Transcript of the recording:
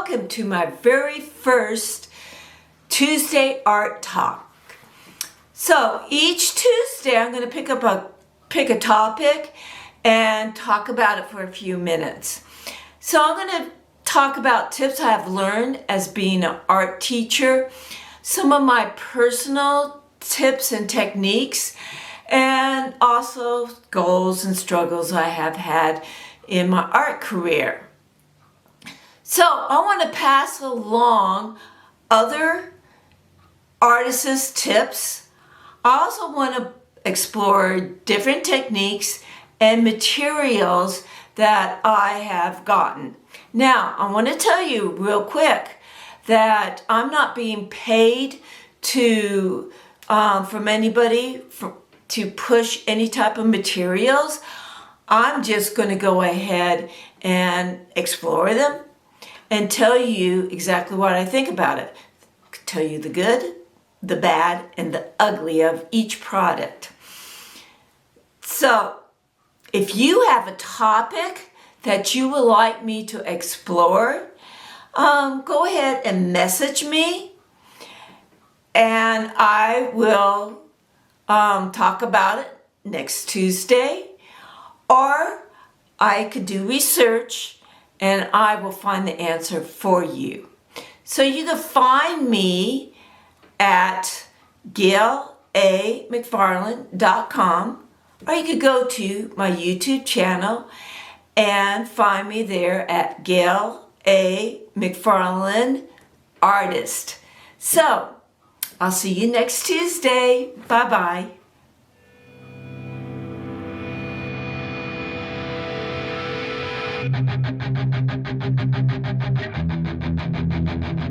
welcome to my very first Tuesday Art Talk. So each Tuesday I'm going to pick a topic and talk about it for a few minutes. So I'm going to talk about tips I've learned as being an art teacher, some of my personal tips and techniques, and also goals and struggles I have had in my art career. So I want to pass along other artists' tips. I also want to explore different techniques and materials that I have gotten. Now, I want to tell you real quick that I'm not being paid to from anybody to push any type of materials. I'm just going to go ahead and explore them and tell you exactly what I think about it. Tell you the good, the bad, and the ugly of each product. So, if you have a topic that you would like me to explore, go ahead and message me, and I will talk about it next Tuesday, or I could do research and I will find the answer for you. So you can find me at gailamcfarland.com, or you could go to my YouTube channel and find me there at Gail A. McFarland Artist. So, I'll see you next Tuesday. Bye-bye.